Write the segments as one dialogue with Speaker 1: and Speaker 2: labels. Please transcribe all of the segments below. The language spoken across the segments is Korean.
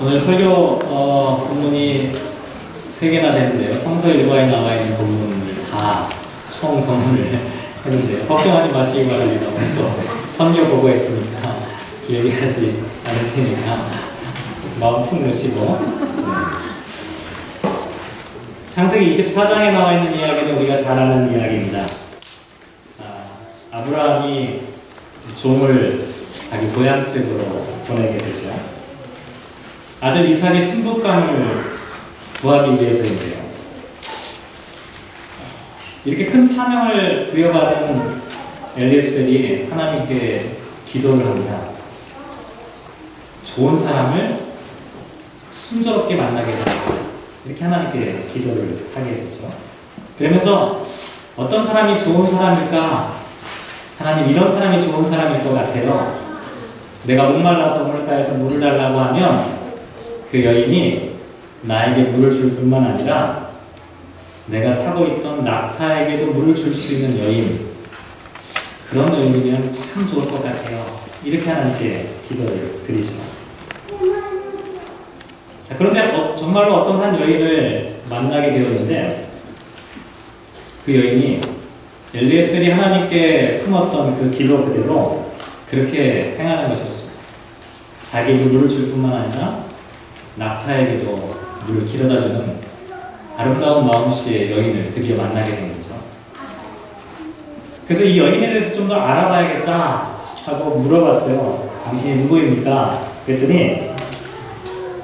Speaker 1: 오늘 설교 본문이 3개나 되는데요. 성서 일과에 나와 있는 본문을 다 총동원을 했는데요. 걱정하지 마시기 바랍니다. 오늘 또 선교 보고 있으니까 길게 하지 않을 테니까 마음 푹 놓으시고. 창세기 24장에 나와 있는 이야기는 우리가 잘 아는 이야기입니다. 아브라함이 종을 자기 고향집으로 보내게 되죠. 아들 이삭의 신부감을 구하기 위해서인데요. 이렇게 큰 사명을 부여받은 엘리에셀이 하나님께 기도를 합니다. 좋은 사람을 순조롭게 만나게 되고 이렇게 하나님께 기도를 하게 되죠. 그러면서 어떤 사람이 좋은 사람일까? 하나님, 이런 사람이 좋은 사람일 것 같아요. 내가 목말라서 물가에서 물을 달라고 하면 그 여인이 나에게 물을 줄 뿐만 아니라 내가 타고 있던 낙타에게도 물을 줄 수 있는 여인, 그런 여인이면 참 좋을 것 같아요. 이렇게 하나님께 기도를 드리죠. 자, 그런데 정말로 어떤 한 여인을 만나게 되었는데 그 여인이 엘리에셀이 하나님께 품었던 그 기도 그대로 그렇게 행하는 것이었습니다. 자기에게 물을 줄 뿐만 아니라 낙타에게도 물을 길어다주는 아름다운 마음씨의 여인을 드디어 만나게 된 거죠. 그래서 이 여인에 대해서 좀 더 알아봐야겠다 하고 물어봤어요. 당신이 누구입니까? 그랬더니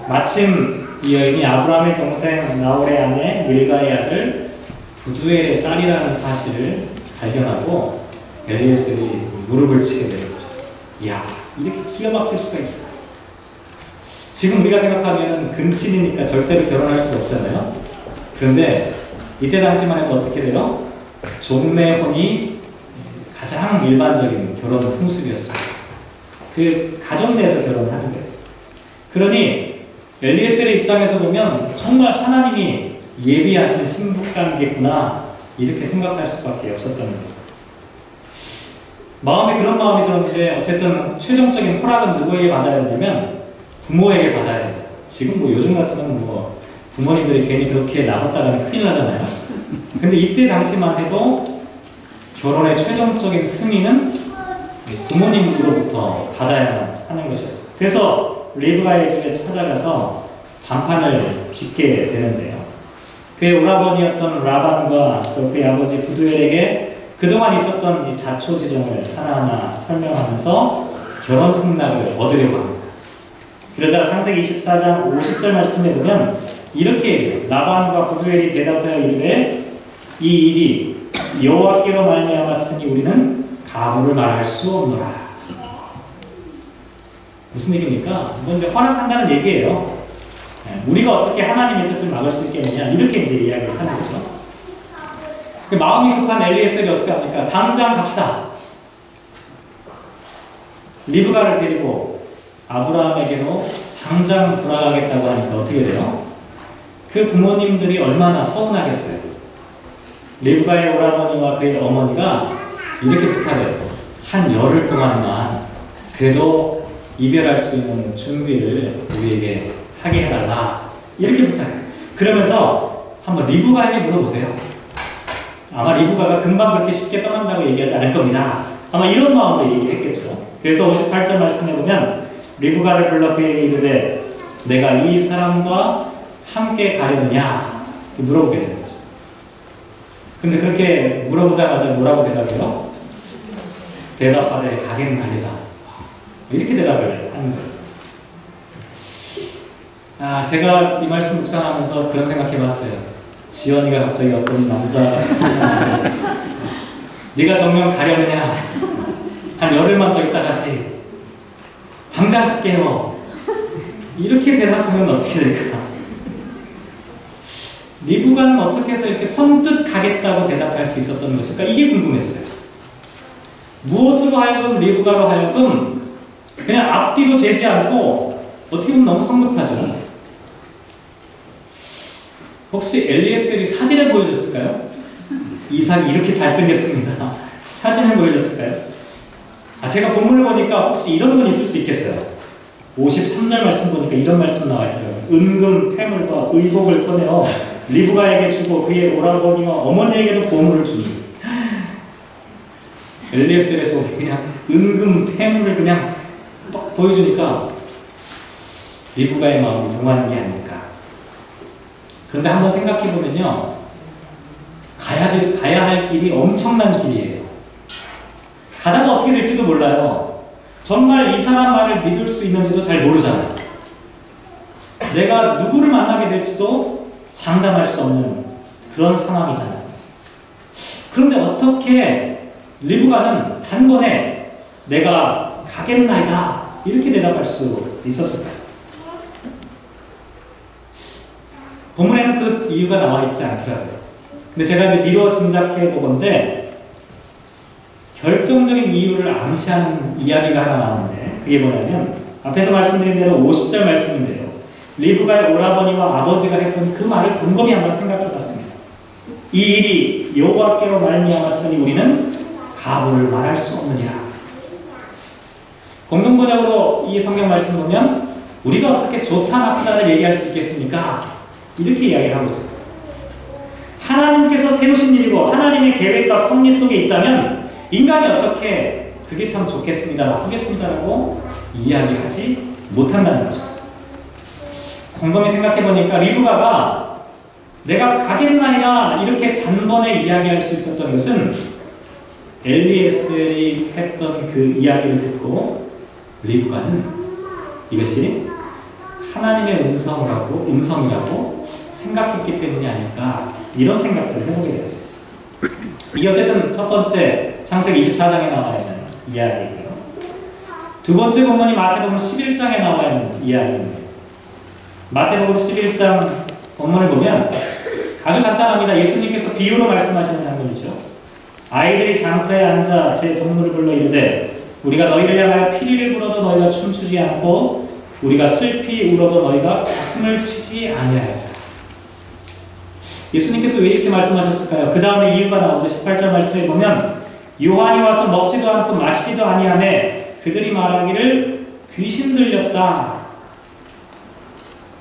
Speaker 1: 마침 이 여인이 아브라함의 동생 나홀의 아내 밀가의 아들 부두엘의 딸이라는 사실을 발견하고 엘리에셀이 무릎을 치게 되는 거죠. 이야, 이렇게 기가 막힐 수가 있어요. 지금 우리가 생각하면 근친이니까 절대로 결혼할 수가 없잖아요. 그런데 이때 당시만 해도 어떻게 돼요? 종내혼이 가장 일반적인 결혼 풍습이었어요. 그 가족 내에서 결혼하는 거예요. 그러니 엘리에셀의 입장에서 보면 정말 하나님이 예비하신 신부관계구나 이렇게 생각할 수밖에 없었던 거죠. 마음에 그런 마음이 들었는데 어쨌든 최종적인 허락은 누구에게 받아야 되냐면 부모에게 받아야 돼요. 지금 뭐 요즘 같으면 뭐 부모님들이 괜히 그렇게 나섰다가는 큰일 나잖아요. 근데 이때 당시만 해도 결혼의 최종적인 승인은 부모님으로부터 받아야만 하는 것이었어요. 그래서 리브가의 집에 찾아가서 단판을 짓게 되는데요. 그의 오라버니였던 라반과 또 그의 아버지 부두엘에게 그동안 있었던 이 자초지종을 하나하나 설명하면서 결혼 승낙을 얻으려고 합니다. 그러자 창세기 24장 50절 말씀에 보면 이렇게 얘기해요. 라반과 부두엘이 대답하여 이르되 이 일이 여호와께로 말미암았으니 우리는 가부를 말할 수 없노라. 무슨 얘기입니까? 이건 이제 허락한다는 얘기예요. 우리가 어떻게 하나님의 뜻을 막을 수 있겠느냐 이렇게 이제 이야기를 하는 거죠. 마음이 급한 엘리에셀이 어떻게 합니까? 당장 갑시다. 리브가를 데리고 아브라함에게로 당장 돌아가겠다고 하니까 어떻게 돼요? 그 부모님들이 얼마나 서운하겠어요. 리브가의 오라버니와 그의 어머니가 이렇게 부탁해요. 한 열흘 동안만 그래도 이별할 수 있는 준비를 우리에게 하게 해달라. 이렇게 부탁해요. 그러면서 한번 리브가에게 물어보세요. 아마 리브가가 금방 그렇게 쉽게 떠난다고 얘기하지 않을 겁니다. 아마 이런 마음으로 얘기했겠죠. 그래서 58절 말씀해 보면 리브가를 불러 그에게 이르되 내가 이 사람과 함께 가려느냐 물어보게 되는 거죠. 근데 그렇게 물어보자마자 뭐라고 대답해요? 대답하되 가겠나이다. 이렇게 대답을 하는 거예요. 제가 이 말씀 묵상하면서 그런 생각해봤어요. 지연이가 갑자기 어떤 남자 네가 정녕 가려느냐? 한 열흘만 더 있다 가지. 당장 갈게요. 이렇게 대답하면 어떻게 될까? 리브가는 어떻게 해서 이렇게 선뜻 가겠다고 대답할 수 있었던 것일까? 이게 궁금했어요. 무엇으로 하여금 리브가로 하여금 그냥 앞뒤도 재지 않고 어떻게 보면 너무 성급하죠. 혹시 엘리에셀이 사진을 보여줬을까요? 이삭이 이렇게 잘생겼습니다. 사진을 보여줬을까요? 제가 본문을 보니까 혹시 이런 분 있을 수 있겠어요. 53절 말씀 보니까 이런 말씀 나와 있더라고요. 은금, 폐물과 의복을 꺼내어 리브가에게 주고 그의 오라버니와 어머니에게도 보물을 주니. 엘리에셀의 저 그냥 은금, 폐물을 그냥 딱 보여주니까 리브가의 마음이 동하는 게 아닐까. 그런데 한번 생각해 보면요, 가야 할 길이 엄청난 길이에요. 가다가 어떻게 될지도 몰라요. 정말 이 사람 말을 믿을 수 있는지도 잘 모르잖아요. 내가 누구를 만나게 될지도 장담할 수 없는 그런 상황이잖아요. 그런데 어떻게 리브가는 단번에 내가 가겠나이다 이렇게 대답할 수 있었을까요? 본문에는 그 이유가 나와 있지 않더라고요. 근데 제가 이제 미뤄 짐작해 보건데 결정적인 이유를 암시하는 이야기가 하나 나오는데 그게 뭐냐면 앞에서 말씀드린 대로 50절 말씀인데요. 리브가의 오라버니와 아버지가 했던 그 말을 곰곰이 한번 생각해 봤습니다. 이 일이 여호와께로 말미암았으니 우리는 가부를 말할 수 없느니라. 공동번역으로 이 성경 말씀 보면 우리가 어떻게 좋다 나쁘다를 얘기할 수 있겠습니까? 이렇게 이야기를 하고 있습니다. 하나님께서 세우신 일이고 하나님의 계획과 섭리 속에 있다면 인간이 어떻게 그게 참 좋겠습니다, 나쁘겠습니다라고 이야기하지 못한다는 거죠. 곰곰이 생각해보니까 리브가가 내가 가겠나이다 이렇게 단번에 이야기할 수 있었던 것은 엘리에셀이 했던 그 이야기를 듣고 리브가는 이것이 하나님의 음성이라고 생각했기 때문이 아닐까 이런 생각들을 해보게 되었어요. 이게 어쨌든 첫 번째 창세기 24장에 나와 있는 이야기이고요. 두 번째 본문이 마태복음 11장에 나와 있는 이야기입니다. 마태복음 11장 본문을 보면 아주 간단합니다. 예수님께서 비유로 말씀하시는 장면이죠. 아이들이 장터에 앉아 제 동물을 불러 이르되 우리가 너희를 향하여 피리를 불어도 너희가 춤추지 않고 우리가 슬피 울어도 너희가 가슴을 치지 아니하였다. 예수님께서 왜 이렇게 말씀하셨을까요? 그 다음에 이유가 나오죠. 18절 말씀에 보면 요한이 와서 먹지도 않고 마시지도 아니하매 그들이 말하기를 귀신 들렸다.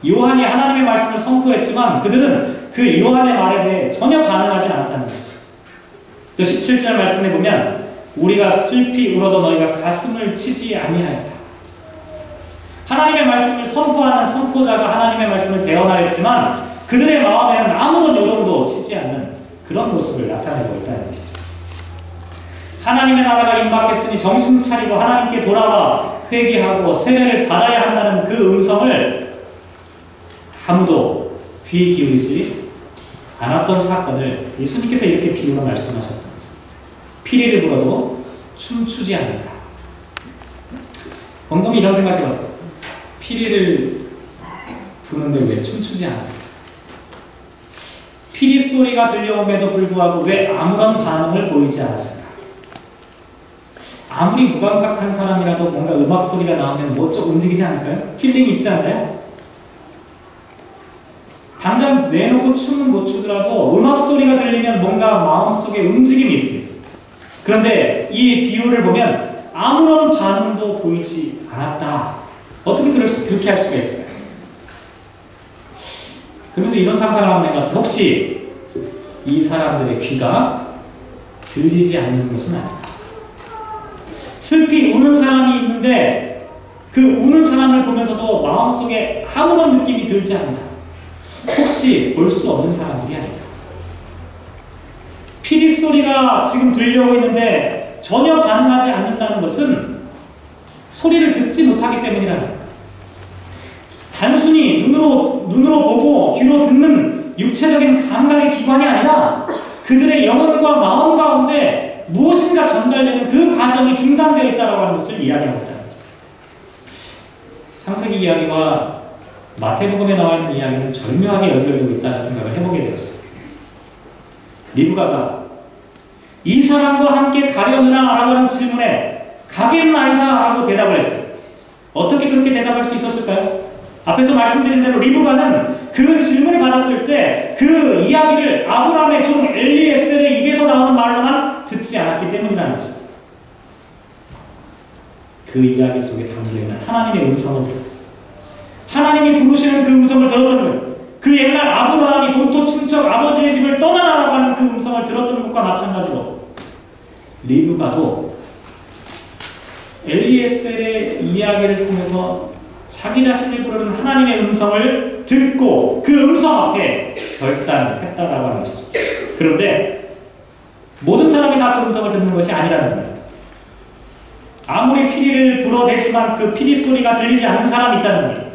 Speaker 1: 요한이 하나님의 말씀을 선포했지만 그들은 그 요한의 말에 대해 전혀 반응하지 않았다는 거죠. 또 17절 말씀에 보면 우리가 슬피 울어도 너희가 가슴을 치지 아니하였다. 하나님의 말씀을 선포하는 선포자가 하나님의 말씀을 대언하였지만 그들의 마음에는 아무런 요동도 치지 않는 그런 모습을 나타내고 있다는 것이죠. 하나님의 나라가 임박했으니 정신 차리고 하나님께 돌아와 회개하고 세례를 받아야 한다는 그 음성을 아무도 귀 기울이지 않았던 사건을 예수님께서 이렇게 비유로 말씀하셨던 거죠. 피리를 불어도 춤추지 않는다. 곰곰이 이런 생각해봤어요. 피리를 부는데 왜 춤추지 않았을까? 피리 소리가 들려옴에도 불구하고 왜 아무런 반응을 보이지 않았을까? 아무리 무감각한 사람이라도 뭔가 음악 소리가 나오면 뭐 좀 움직이지 않을까요? 필링이 있지 않나요? 당장 내놓고 춤은 못 추더라도 음악 소리가 들리면 뭔가 마음속에 움직임이 있습니다. 그런데 이 비유를 보면 아무런 반응도 보이지 않았다. 어떻게 그렇게 할 수가 있을까요? 그러면서 이런 상상을 한번 해봤어요. 혹시 이 사람들의 귀가 들리지 않는 것은 아닐까? 슬피 우는 사람이 있는데 그 우는 사람을 보면서도 마음속에 아무런 느낌이 들지 않는다. 혹시 볼 수 없는 사람들이 아닐까? 피리 소리가 지금 들려오고 있는데 전혀 반응하지 않는다는 것은 소리를 듣지 못하기 때문이라는 거예요. 단순히 눈으로 보고 귀로 듣는 육체적인 감각의 기관이 아니라 그들의 영혼과 마음 가운데 무엇인가 전달되는 그 과정이 중단되어 있다고 하는 것을 이야기하고 있다는 거죠. 창세기 이야기와 마태복음에 나와 있는 이야기는 절묘하게 연결되고 있다는 생각을 해보게 되었어요. 리브가가 이 사람과 함께 가려느냐 라고 하는 질문에 가겠나이다 라고 대답을 했어요. 어떻게 그렇게 대답할 수 있었을까요? 앞에서 말씀드린 대로 리브가는 그 질문을 받았을 때 그 이야기를 아브라함의 종 엘리에셀의 입에서 나오는 말로만 듣지 않았기 때문이라는 것입니다. 그 이야기 속에 담겨있는 하나님의 음성을 하나님이 부르시는 그 음성을 들었던 것, 그 옛날 아브라함이 본토 친척 아버지의 집을 떠나라고 하는 그 음성을 들었던 것과 마찬가지로 리브가도 엘리에셀의 이야기를 통해서 자기 자신을 부르는 하나님의 음성을 듣고 그 음성 앞에 결단했다라고 하는 것이죠. 그런데 모든 사람이 다 그 음성을 듣는 것이 아니라는 겁니다. 아무리 피리를 불어대지만 그 피리 소리가 들리지 않는 사람이 있다는 겁니다.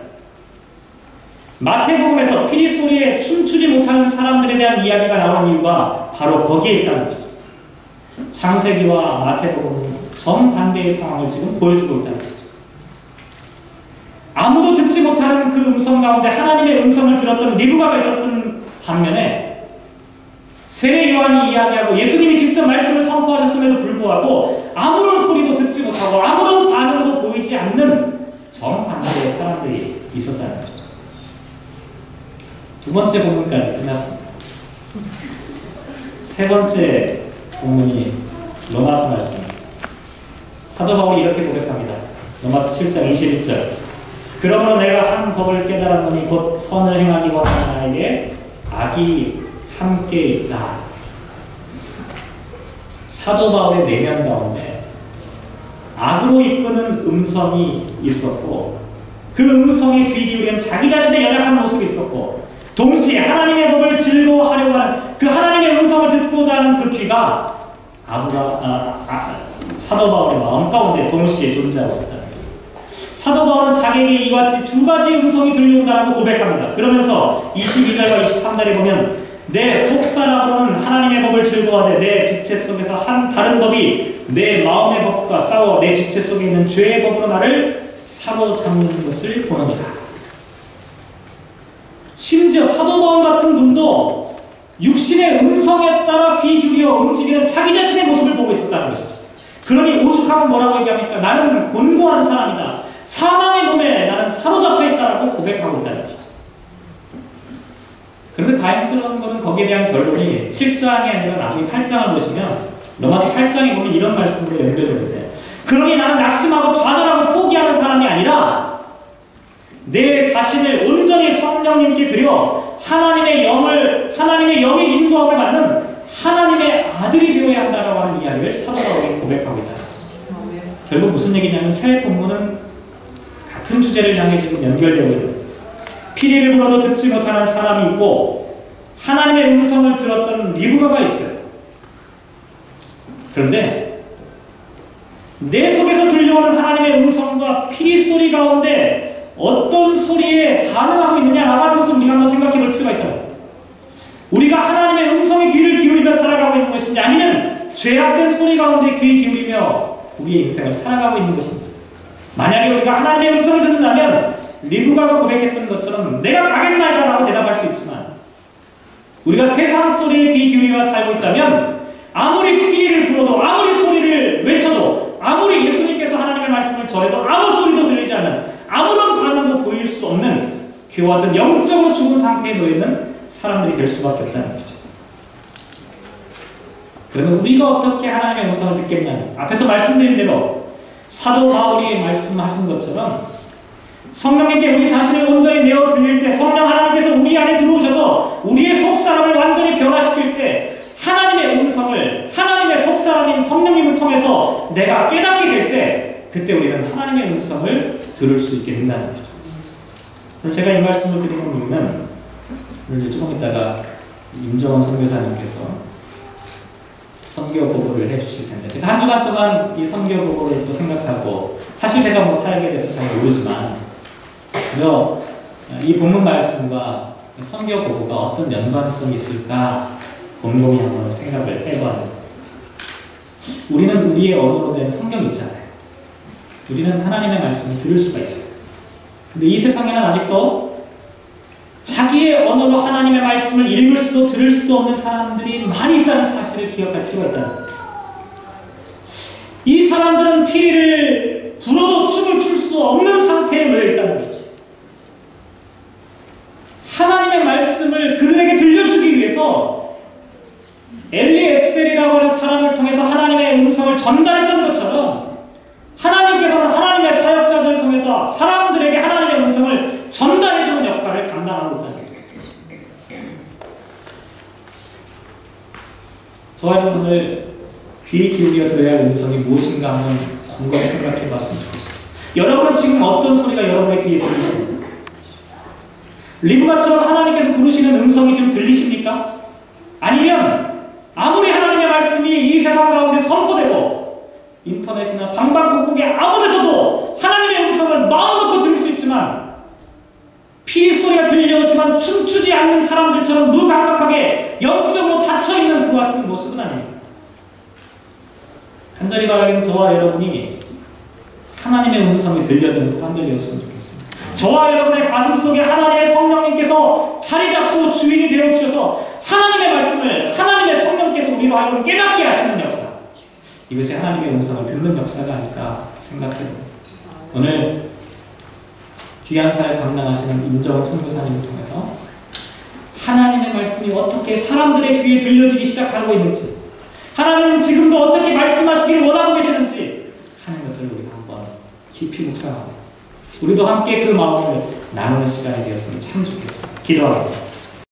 Speaker 1: 마태복음에서 피리 소리에 춤추지 못하는 사람들에 대한 이야기가 나온 이유가 바로 거기에 있다는 것이죠. 창세기와 마태복음은 정반대의 상황을 지금 보여주고 있다는 것이죠. 아무도 듣지 못하는 그 음성 가운데 하나님의 음성을 들었던 리브가가 있었던 반면에 세례 요한이 이야기하고 예수님이 직접 말씀을 선포하셨음에도 불구하고 아무런 소리도 듣지 못하고 아무런 반응도 보이지 않는 정반대의 사람들이 있었다는 것이죠. 두 번째 본문까지 끝났습니다. 세 번째 본문이 로마서 말씀입니다. 사도 바울이 이렇게 고백합니다. 로마서 7장 21절. 그러므로 내가 한 법을 깨달았노니 곧 선을 행하기 원하는 나에게 악이 함께 있다. 사도 바울의 내면 가운데 악으로 이끄는 음성이 있었고 그 음성에 귀 기울이는 자기 자신의 연약한 모습이 있었고 동시에 하나님의 법을 즐거워하려고 하는 그 하나님의 음성을 듣고자 하는 그 귀가 사도 바울의 마음 가운데 동시에 존재하고 있었다. 사도 바울은 자기에게 이와 같이 두 가지 음성이 들려온다라고 고백합니다. 그러면서 22절과 23절에 보면 내 속사람으로는 하나님의 법을 즐거워하되 내 지체 속에서 한 다른 법이 내 마음의 법과 싸워 내 지체 속에 있는 죄의 법으로 나를 사로잡는 것을 보느니라. 심지어 사도 바울 같은 분도 육신의 음성에 따라 귀 기울여 움직이는 자기 자신의 모습을 보고 있었다는 것이죠. 그러니 오죽하면 뭐라고 얘기합니까? 나는 곤고한 사람이다. 사망의 몸에 나는 사로잡혀 있다라고 고백하고 있다는 것이죠. 그런데 다행스러운 것은 거기에 대한 결론이 7장이 아니라 나중에 8장을 보시면 로마서 8장에 보면 이런 말씀으로 연결되는데 그러니 나는 낙심하고 좌절하고 포기하는 사람이 아니라 내 자신을 온전히 성령님께 드려 하나님의 영의 인도함을 받는 하나님의 아들이 되어야 한다라고 하는 이야기를 사도 바울이 고백하고 있다. 결국 무슨 얘기냐면 새 본문은 같은 주제를 향해 지금 연결되고 있는 피리를 불어도 듣지 못하는 사람이 있고 하나님의 음성을 들었던 리브가가 있어요. 그런데 내 속에서 들려오는 하나님의 음성과 피리 소리 가운데 어떤 소리에 반응하고 있느냐라고 하는 것을 우리가 한번 생각해 볼 필요가 있다고. 우리가 하나님의 음성에 귀를 기울이며 살아가고 있는 것인지 아니면 죄악된 소리 가운데 귀 기울이며 우리의 인생을 살아가고 있는 것인지. 만약에 우리가 하나님의 음성을 듣는다면 리브가가 고백했던 것처럼 내가 가겠나이다 라고 대답할 수 있지만 우리가 세상 소리에 귀 기울이며 살고 있다면 아무리 피리를 불어도 아무리 소리를 외쳐도 아무리 예수님께서 하나님의 말씀을 전해도 아무 소리도 들리지 않는 아무런 반응도 보일 수 없는 그와 같은 영적으로 죽은 상태에 놓여있는 사람들이 될 수밖에 없다는 것이죠. 그러면 우리가 어떻게 하나님의 음성을 듣겠냐? 앞에서 말씀드린 대로 사도 바울이 말씀하신 것처럼 성령님께 우리 자신을 온전히 내어 드릴 때 성령 하나님께서 우리 안에 들어오셔서 우리의 속사람을 완전히 변화시킬 때 하나님의 음성을 하나님의 속사람인 성령님을 통해서 내가 깨닫게 될 때 그때 우리는 하나님의 음성을 들을 수 있게 된다는 거죠. 그래서 제가 이 말씀을 드리는 이유는 이제 조금 있다가 임정원 선교사님께서 선교 보고를 해주실 텐데 제가 한 주간 동안 이 선교 보고를 또 생각하고 사실 제가 뭐 사역에 대해서 잘 모르지만 그저 이 본문 말씀과 선교 보고가 어떤 연관성이 있을까 곰곰이 한번 생각을 해봤는데 우리는 우리의 언어로 된 성경이 있잖아요. 우리는 하나님의 말씀을 들을 수가 있어요. 근데 이 세상에는 아직도 자기의 언어로 하나님의 말씀을 읽을 수도 들을 수도 없는 사람들이 많이 있다는 사실을 기억할 필요가 있다는 거예요. 이 사람들은 피리를 불어도 춤을 출 수 없는 상태에 놓여 있다는 것이죠. 하나님의 말씀을 그들에게 들려주기 위해서 엘리에셀이라고 하는 사람을 통해서 하나님의 음성을 전달했던 것처럼 하나님께서는 하나님의 사역자들을 통해서 사람들에게 하나님의 음성을 전달했던 저와 여러분을 귀 기울여 들어야 할 음성이 무엇인가 한번 곰곰이 생각해 봤으면 좋겠어요. 여러분은 지금 어떤 소리가 여러분의 귀에 들리십니까? 리브가처럼 하나님께서 부르시는 음성이 지금 들리십니까? 아니면 아무리 하나님의 말씀이 이 세상 가운데 선포되고 인터넷이나 방방곡곡에 아무 데서도 하나님의 음성을 마음 놓고 들을 수 있지만 피소리가 들려오지만 춤추지 않는 사람들처럼 무감각하게 영적으로 닫혀있는 그 같은 모습은 아닙니다. 간절히 바라기는 저와 여러분이 하나님의 음성이 들려지는 사람들이었으면 좋겠습니다. 저와 여러분의 가슴 속에 하나님의 성령님께서 자리 잡고 주인이 되어주셔서 하나님의 말씀을 하나님의 성령께서 우리로 하여금 깨닫게 하시는 역사, 이것이 하나님의 음성을 듣는 역사가 아닐까 생각해봅니다. 오늘 귀한 사역 감당하시는 임정훈 선교사님을 통해서 하나님의 말씀이 어떻게 사람들의 귀에 들려지기 시작하고 있는지, 하나님은 지금도 어떻게 말씀하시기를 원하고 계시는지 하는 것들을 우리가 한번 깊이 묵상하고 우리도 함께 그 마음을 나누는 시간이 되었으면 참 좋겠습니다. 기도하겠습니다.